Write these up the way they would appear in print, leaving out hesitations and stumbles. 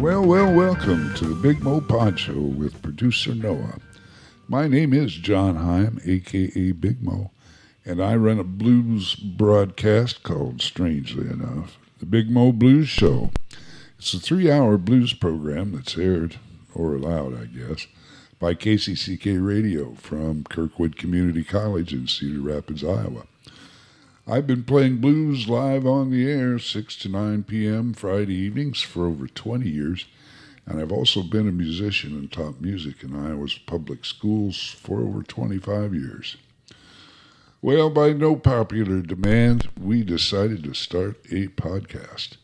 Welcome to the Big Mo Pod Show with producer Noah. My name is John Heim, a.k.a. Big Mo, and I run a blues broadcast called, strangely enough, the Big Mo Blues Show. It's a 3-hour blues program that's aired, or allowed, I guess, by KCCK Radio from Kirkwood Community College in Cedar Rapids, Iowa. I've been playing blues live on the air 6 to 9 p.m. Friday evenings for over 20 years, and I've also been a musician and taught music in Iowa's public schools for over 25 years. Well, by no popular demand, we decided to start a podcast.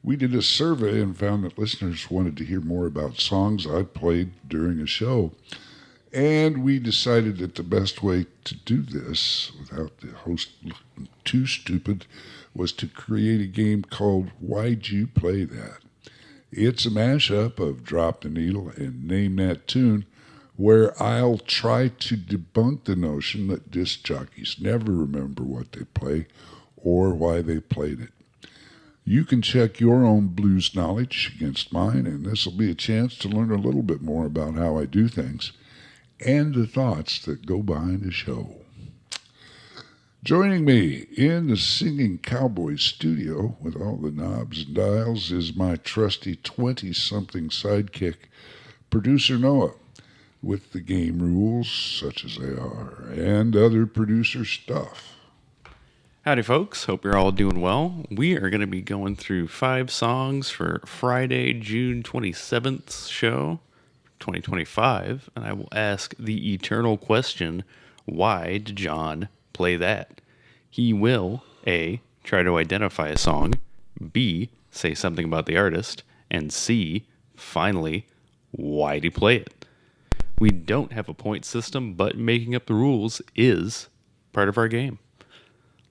We did a survey and found that listeners wanted to hear more about songs I played during a show. And we decided that the best way to do this, without the host looking too stupid, was to create a game called Why'd You Play That? It's a mashup of Drop the Needle and Name That Tune, where I'll try to debunk the notion that disc jockeys never remember what they play or why they played it. You can check your own blues knowledge against mine, and this will be a chance to learn a little bit more about how I do things and the thoughts that go behind the show. Joining me in the Singing Cowboy studio with all the knobs and dials is my trusty 20-something sidekick, producer Noah, with the game rules, such as they are, and other producer stuff. Howdy, folks. Hope you're all doing well. We are going to be going through 5 songs for Friday, June 27th show, 2025, and I will ask the eternal question, why did John play that? He will, A, try to identify a song, B, say something about the artist, and C, finally, why did he play it? We don't have a point system, but making up the rules is part of our game.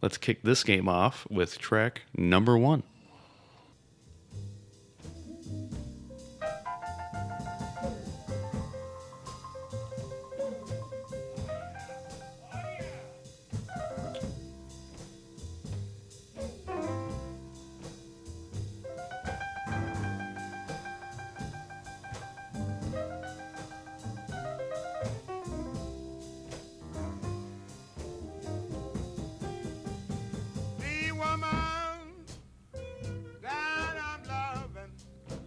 Let's kick this game off with track number 1.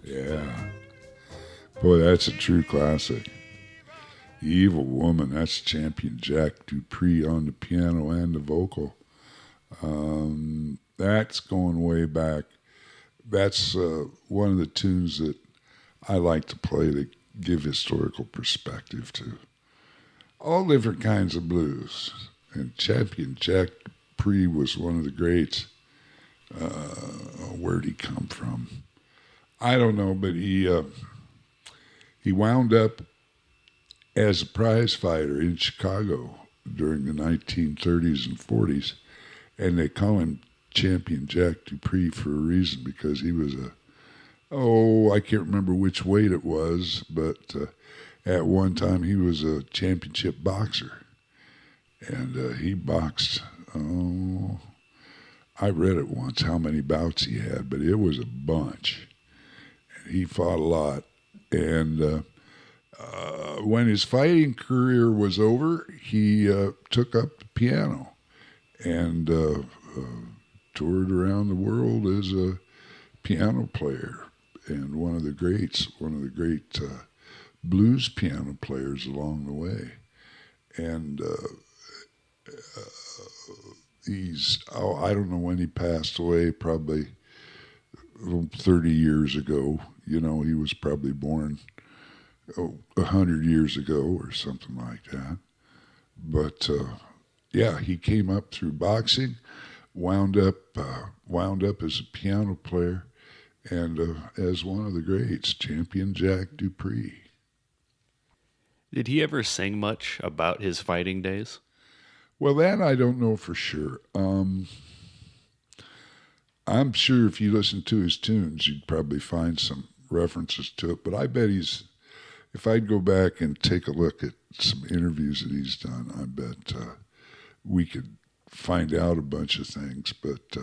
Yeah. Boy, that's a true classic. The Evil Woman, that's champion Jack Dupree on the piano and the vocal. That's going way back. That's one of the tunes that I like to play to give historical perspective to all different kinds of blues. And champion Jack Dupree was one of the greats. Where'd he come from? I don't know, but he wound up as a prize fighter in Chicago during the 1930s and 40s, and they call him Champion Jack Dupree for a reason, because he was I can't remember which weight it was, but at one time he was a championship boxer, and he boxed, I read it once how many bouts he had, but it was a bunch. He fought a lot, and when his fighting career was over, he took up the piano and toured around the world as a piano player, and one of the great blues piano players along the way. And I don't know when he passed away, probably 30 years ago. You know, he was probably born 100 years ago or something like that. But yeah, he came up through boxing, wound up as a piano player, and as one of the greats, champion Jack Dupree. Did he ever sing much about his fighting days? Well, that I don't know for sure. I'm sure if you listen to his tunes, you'd probably find some references to it. But I bet if I'd go back and take a look at some interviews that he's done, I bet we could find out a bunch of things. But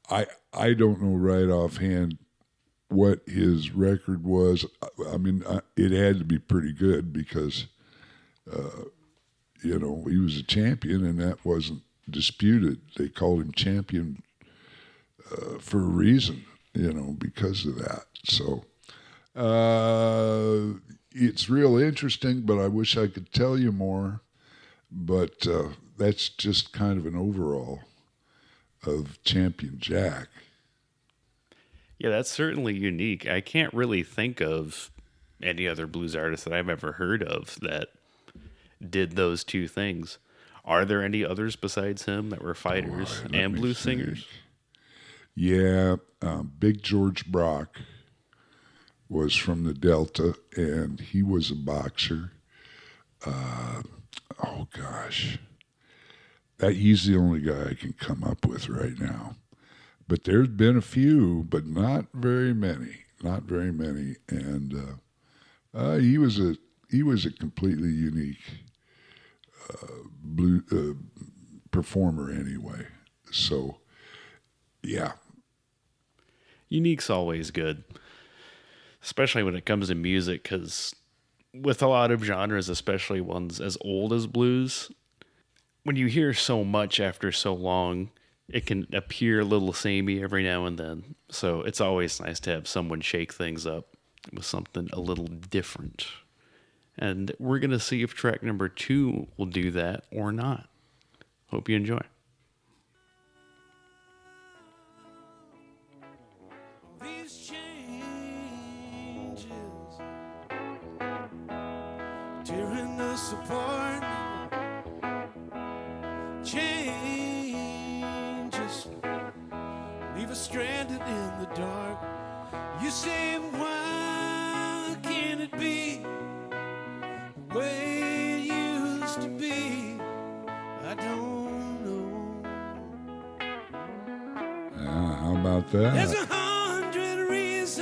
I don't know right offhand what his record was. I mean, it had to be pretty good because, he was a champion and that wasn't disputed. They called him champion for a reason, because of that. So it's real interesting, but I wish I could tell you more. But that's just kind of an overall of Champion Jack. Yeah, that's certainly unique. I can't really think of any other blues artist that I've ever heard of that did those two things. Are there any others besides him that were fighters Boy, let and me blues think. singers? Yeah, Big George Brock was from the Delta, and he was a boxer. Oh gosh, he's the only guy I can come up with right now. But there's been a few, but not very many. Not very many, and he was a completely unique blue performer anyway. So yeah, Unique's always good, especially when it comes to music, because with a lot of genres, especially ones as old as blues, when you hear so much after so long, it can appear a little samey every now and then. So it's always nice to have someone shake things up with something a little different. And we're going to see if track number 2 will do that or not. Hope you enjoy. These changes tearing us apart. Changes leave us stranded in the dark. You say, why can't it be the way it used to be? I don't know. how about There's that? 100 reasons,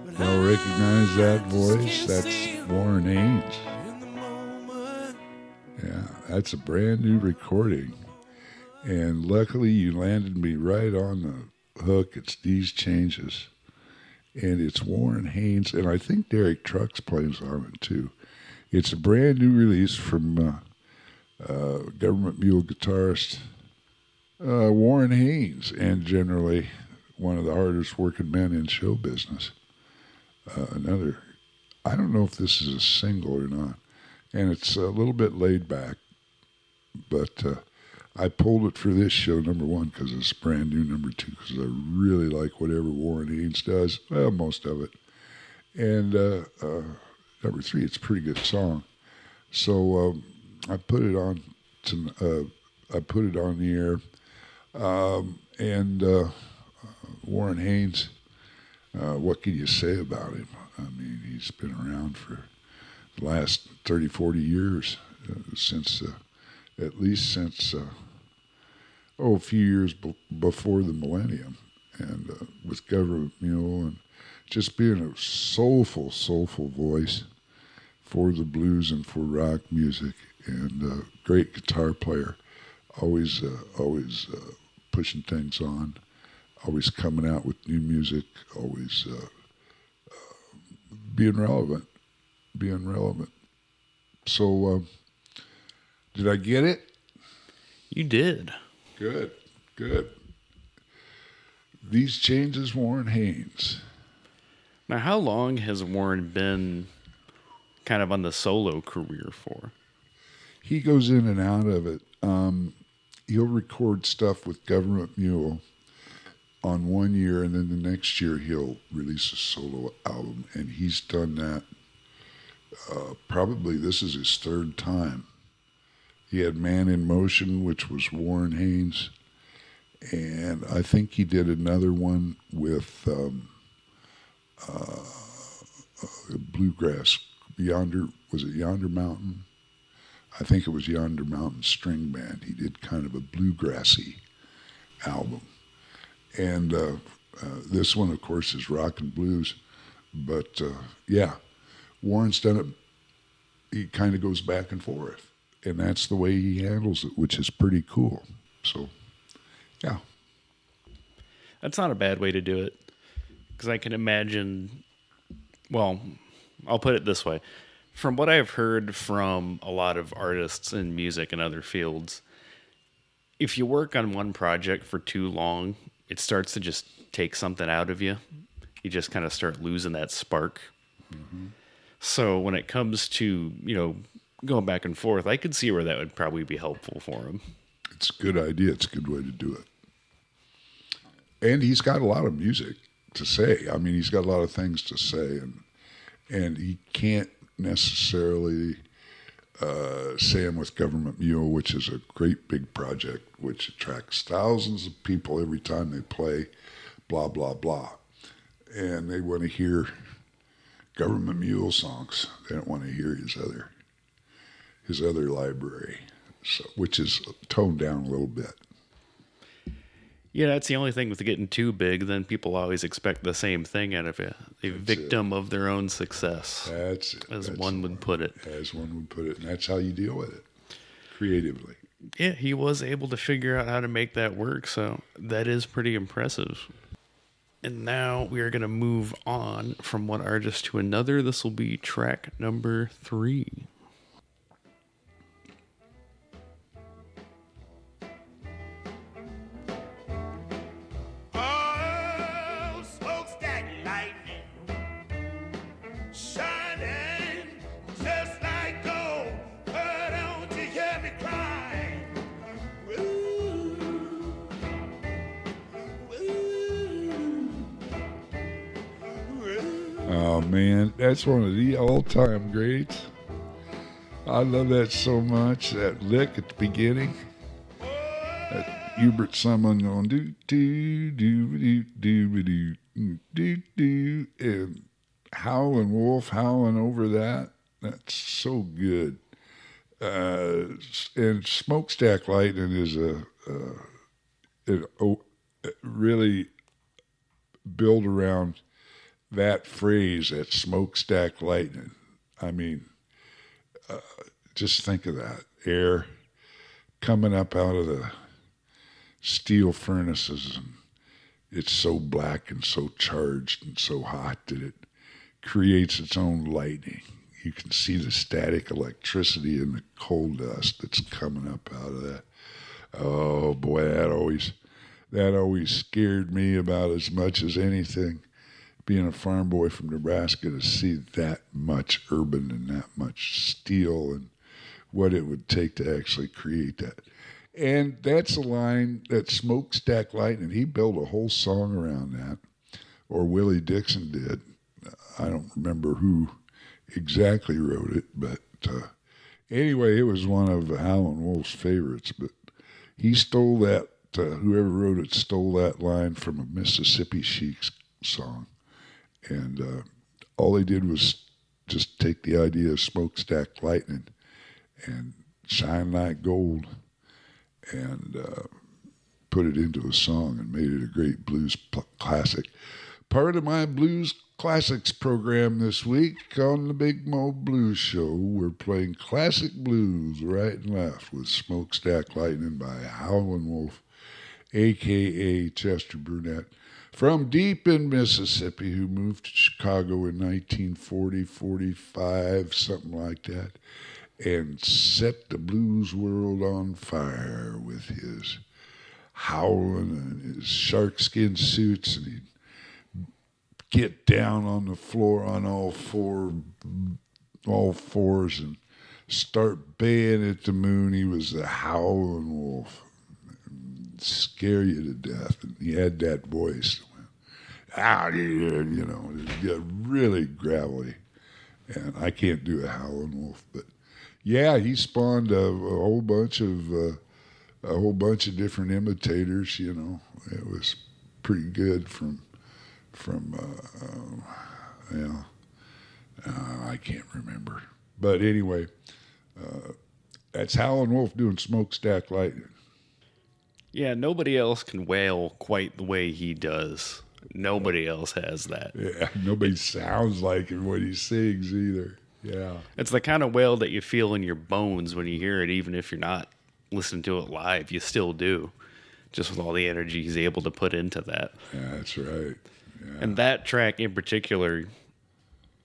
but Y'all recognize that I just voice? can't That's see 'em Warren Haynes. in the moment. Yeah, that's a brand new recording. And luckily you landed me right on the hook. It's These Changes. And it's Warren Haynes, and I think Derek Trucks plays on it too. It's a brand new release from Government Mule guitarist Warren Haynes, and generally one of the hardest working men in show business. I don't know if this is a single or not, and it's a little bit laid back, but I pulled it for this show, number one, because it's brand new, number two, because I really like whatever Warren Haynes does, well, most of it, and number three, it's a pretty good song. So I put it on the air, and Warren Haynes, what can you say about him? I mean, he's been around for the last 30, 40 years, at least since a few years before the millennium, and with Government Mule, and just being a soulful voice for the blues and for rock music, and great guitar player, always pushing things on, always coming out with new music, always being relevant. So, did I get it? You did. Good. These Changes, Warren Haynes. Now, how long has Warren been kind of on the solo career for? He goes in and out of it. He'll record stuff with Government Mule on 1 year, and then the next year he'll release a solo album, and he's done that. Probably this is his third time. He had Man in Motion, which was Warren Haynes, and I think he did another one with bluegrass. Was it Yonder Mountain? I think it was Yonder Mountain String Band. He did kind of a bluegrassy album. And this one, of course, is rock and blues. But, yeah, Warren's done it. He kind of goes back and forth. And that's the way he handles it, which is pretty cool. So, yeah. That's not a bad way to do it. Because I can imagine, well, I'll put it this way. From what I've heard from a lot of artists in music and other fields, if you work on one project for too long, it starts to just take something out of you. You just kind of start losing that spark. Mm-hmm. So when it comes to, going back and forth, I could see where that would probably be helpful for him. It's a good idea. It's a good way to do it. And he's got a lot of music to say. I mean, he's got a lot of things to say, and he can't necessarily say them with Government Mule, which is a great big project, which attracts thousands of people every time they play, blah, blah, blah. And they want to hear Government Mule songs. They don't want to hear his other library, so, which is toned down a little bit. Yeah, that's the only thing with getting too big. Then people always expect the same thing out of you. A victim of their own success. That's it. As one would put it. As one would put it. And that's how you deal with it, creatively. Yeah, he was able to figure out how to make that work. So that is pretty impressive. And now we are going to move on from one artist to another. This will be track number 3. Oh, smokestack lightning, shining just like gold. But don't you hear me cry? Woo, woo, woo. Oh, man, that's one of the all-time greats. I love that so much, that lick at the beginning. That Hubert Summon going do, and Howlin Wolf howling over that. That's so good. And Smokestack Lightning is really built around that phrase, that smokestack lightning. I mean, just think of that. Air coming up out of the steel furnaces, and it's so black and so charged and so hot that it creates its own lightning. You can see the static electricity in the coal dust that's coming up out of that. Oh boy, that always scared me about as much as anything. Being a farm boy from Nebraska, to see that much urban and that much steel and what it would take to actually create that. And that's a line that Smokestack Lightning, he built a whole song around that, or Willie Dixon did. I don't remember who exactly wrote it, but anyway, it was one of Howlin Wolf's favorites. But he stole that, whoever wrote it stole that line from a Mississippi Sheiks song. And all they did was just take the idea of Smokestack Lightning and shine like gold and put it into a song and made it a great blues classic. Part of my Blues Classics program this week on the Big Mo Blues Show, we're playing classic blues right and left with Smokestack Lightning by Howlin Wolf, a.k.a. Chester Burnett, from deep in Mississippi, who moved to Chicago in 1940, 45, something like that, and set the blues world on fire with his howling and his sharkskin suits, and he'd get down on the floor on all fours and start baying at the moon. He was the Howlin Wolf. Scare you to death. And he had that voice. It got really gravelly. And I can't do a Howlin Wolf, but yeah, he spawned a whole bunch of different imitators. It was pretty good I can't remember. But anyway, that's Howlin Wolf doing Smokestack Lightning. Yeah, nobody else can wail quite the way he does. Nobody else has that. Yeah, nobody sounds like it when he sings either. Yeah. It's the kind of wail that you feel in your bones when you hear it, even if you're not listening to it live. You still do, just with all the energy he's able to put into that. Yeah, that's right. And that track in particular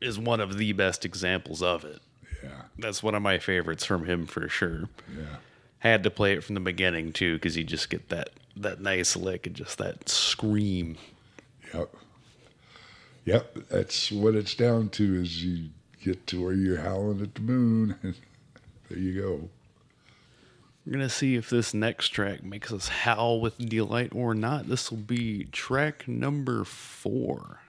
is one of the best examples of it. Yeah. That's one of my favorites from him for sure. Yeah. Had to play it from the beginning too, because you just get that nice lick and just that scream. Yep. Yep. That's what it's down to is you get to where you're howling at the moon. And there you go. We're going to see if this next track makes us howl with delight or not. This will be track number 4.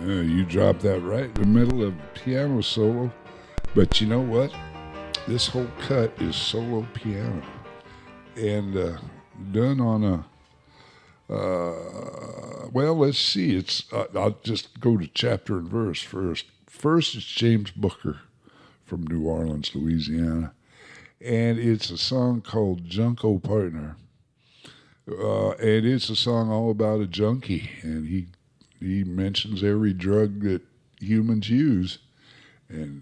You drop that right in the middle of piano solo. But you know what? This whole cut is solo piano. And done on a, well, let's see. I'll just go to chapter and verse first. First, it's James Booker from New Orleans, Louisiana. And it's a song called Junko Partner. And it's a song all about a junkie. And he mentions every drug that humans use and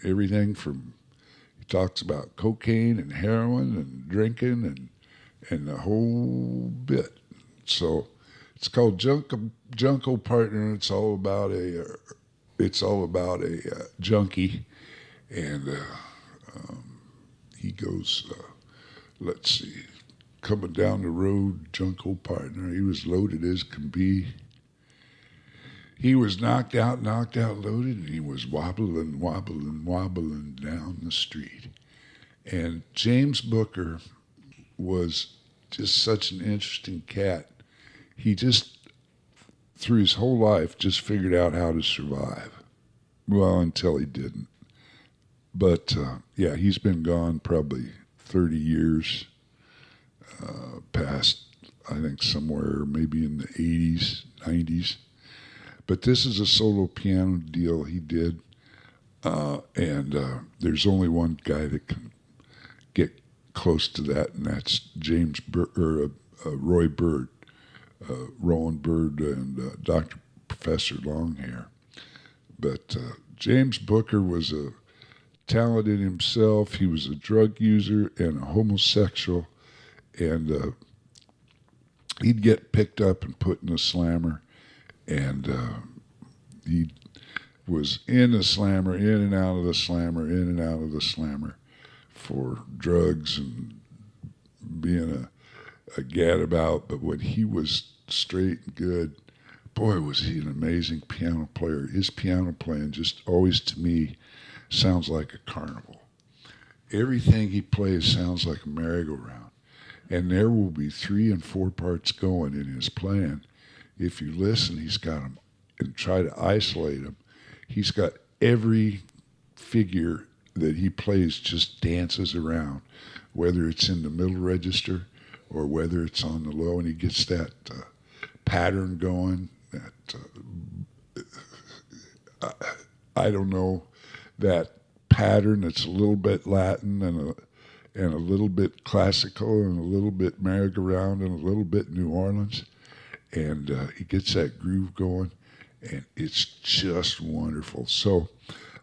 everything from, he talks about cocaine and heroin and drinking and the whole bit. So it's called Junko Partner. It's all about a junkie, and he goes, let's see, coming down the road, Junko Partner. He was loaded as can be. He was knocked out, loaded, and he was wobbling down the street. And James Booker was just such an interesting cat. He just, through his whole life, just figured out how to survive. Well, until he didn't. But, yeah, he's been gone probably 30 years, past, I think, somewhere maybe in the 80s, 90s. But this is a solo piano deal he did, and there's only one guy that can get close to that, and that's Roy Bird, Roland Bird, and Dr. Professor Longhair. But James Booker was a talented himself. He was a drug user and a homosexual, and he'd get picked up and put in a slammer. And he was in the slammer, in and out of the slammer, in and out of the slammer for drugs and being a gadabout. But when he was straight and good, boy, was he an amazing piano player. His piano playing just always, to me, sounds like a carnival. Everything he plays sounds like a merry-go-round. And there will be 3 and 4 parts going in his playing. If you listen, he's got them, and try to isolate them. He's got every figure that he plays just dances around, whether it's in the middle register or whether it's on the low, and he gets that pattern going. That I don't know, that pattern that's a little bit Latin and a little bit classical and a little bit merry-go-round and a little bit New Orleans. And he gets that groove going, and it's just wonderful. So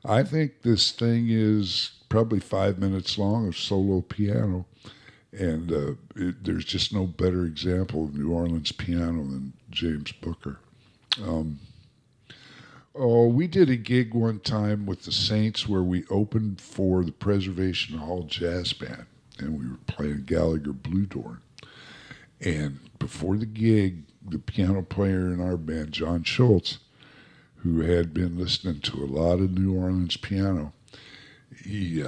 I think this thing is probably 5 minutes long of solo piano, and there's just no better example of New Orleans piano than James Booker. We did a gig one time with the Saints where we opened for the Preservation Hall Jazz Band, and we were playing Gallagher Blue Dorn. And before the gig, the piano player in our band, John Schultz, who had been listening to a lot of New Orleans piano, he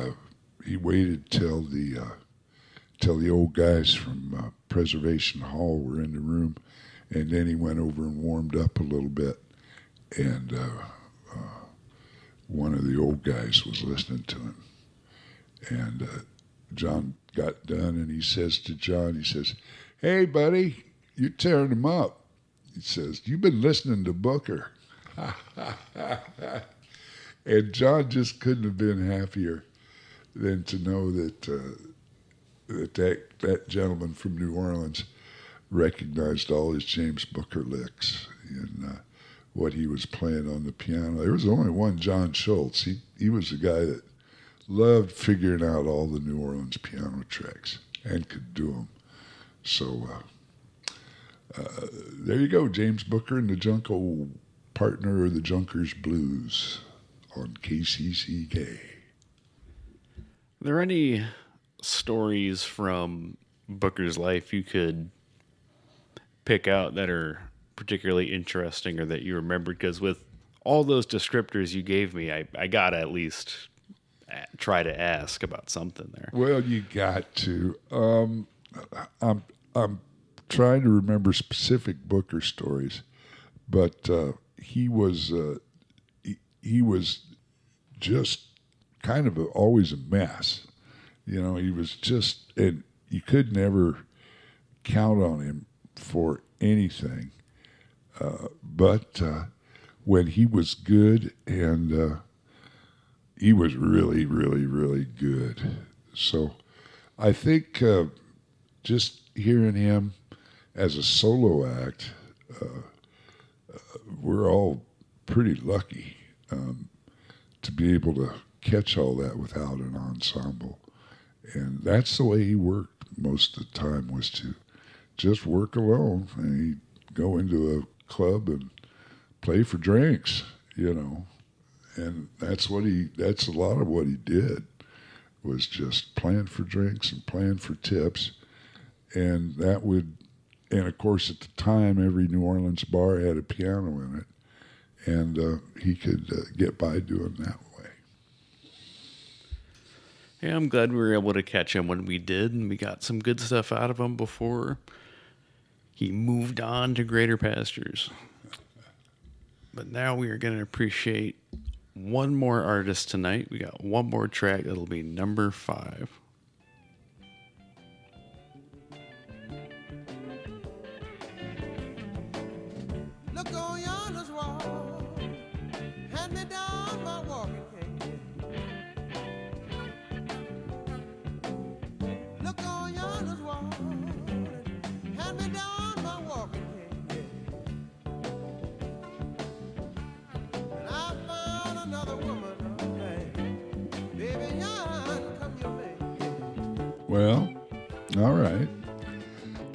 waited till the old guys from Preservation Hall were in the room, and then he went over and warmed up a little bit, and one of the old guys was listening to him, and John got done, and he says to John, he says, "Hey, buddy, you're tearing him up." He says, "You've been listening to Booker." And John just couldn't have been happier than to know that gentleman from New Orleans recognized all his James Booker licks and what he was playing on the piano. There was only one John Schultz. He was the guy that loved figuring out all the New Orleans piano tricks and could do them. So there you go, James Booker and the Junko Partner of the Junkers Blues on KCCK. Are there any stories from Booker's life you could pick out that are particularly interesting or that you remembered? Because with all those descriptors you gave me, I got to at least try to ask about something there. Well, you got to. I'm trying to remember specific Booker stories, but he was just kind of always a mess. You know, he was just, and you could never count on him for anything. But when he was good, and he was really, really, really good. So I think just hearing him as a solo act, we're all pretty lucky to be able to catch all that without an ensemble. And that's the way he worked most of the time, was to just work alone. And he'd go into a club and play for drinks, you know. And that's a lot of what he did, was just playing for drinks and playing for tips. And of course at the time, every New Orleans bar had a piano in it. And he could get by doing that way. Yeah, I'm glad we were able to catch him when we did, and we got some good stuff out of him before he moved on to greater pastures. But now we are going to appreciate one more artist tonight. We got one more track that'll be number 5. Look on yonder's wall, hand me down my walking cane. Look on yonder's wall, hand me down my walking cane. And I found another woman, baby, yon come your way. Well, all right.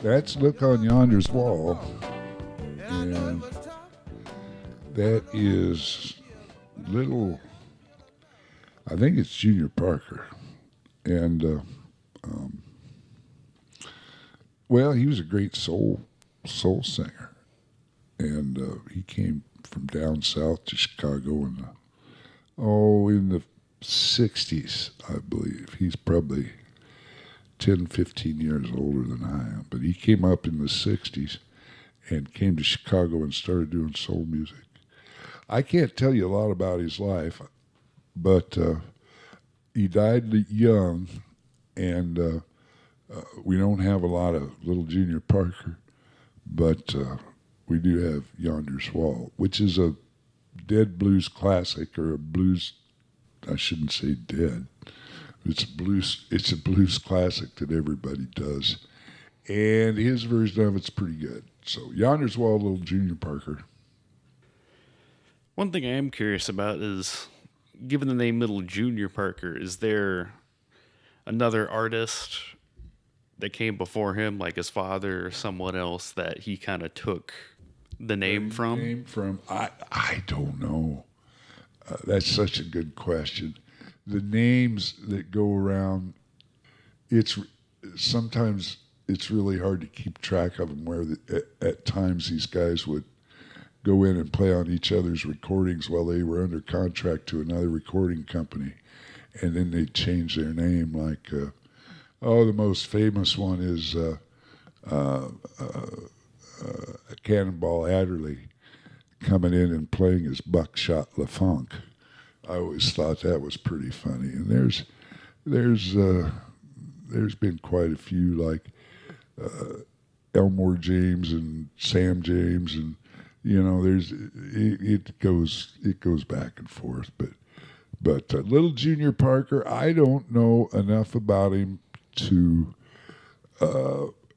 That's Look on Yonder's Wall. And that is I think it's Junior Parker. And, well, he was a great soul singer. And he came from down south to Chicago in the 60s, I believe. He's probably 10, 15 years older than I am. But he came up in the 60s and came to Chicago and started doing soul music. I can't tell you a lot about his life, but he died young, and we don't have a lot of little Junior Parker, but we do have Yonder's Wall, which is a dead blues classic, or a blues, I shouldn't say dead. It's a blues classic that everybody does, and his version of it's pretty good. So Yonder's Wall, little Junior Parker. One thing I am curious about is, given the name Little Junior Parker, is there another artist that came before him, like his father or someone else, that he kind of took the name from? I don't know. That's such a good question. The names that go around, sometimes it's really hard to keep track of them, where at times these guys would go in and play on each other's recordings while they were under contract to another recording company, and then they'd change their name. Like, the most famous one is Cannonball Adderley coming in and playing as Buckshot LaFunk. I always thought that was pretty funny. And there's been quite a few, like Elmore James and Sam James, and it goes back and forth, but little Junior Parker, I don't know enough about him to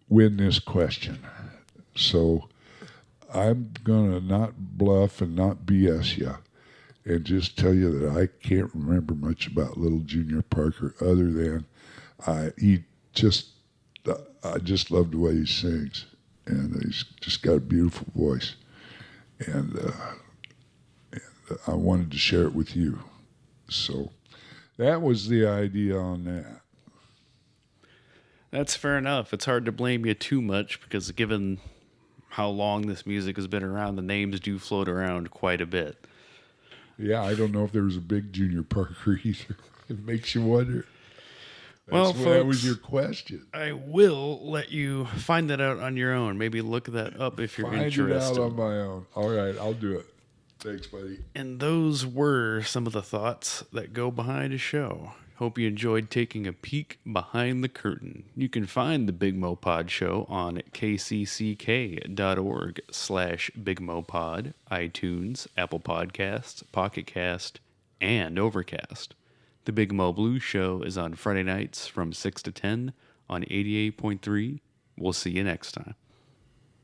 win this question, so I'm gonna not bluff and not BS you, and just tell you that I can't remember much about little Junior Parker other than I just love the way he sings, and he's just got a beautiful voice, and I wanted to share it with you. So that was the idea on that. That's fair enough. It's hard to blame you too much because given how long this music has been around, the names do float around quite a bit. Yeah, I don't know if there was a big Junior Parker either. It makes you wonder. Well, That folks, was your question. I will let you find that out on your own. Maybe look that up if you're interested. Find it out on my own. All right, I'll do it. Thanks, buddy. And those were some of the thoughts that go behind a show. Hope you enjoyed taking a peek behind the curtain. You can find the Big Mo Pod Show on kcck.org/BigMoPod, iTunes, Apple Podcasts, Pocket Cast, and Overcast. The Big Mo Blues Show is on Friday nights from 6 to 10 on 88.3. We'll see you next time.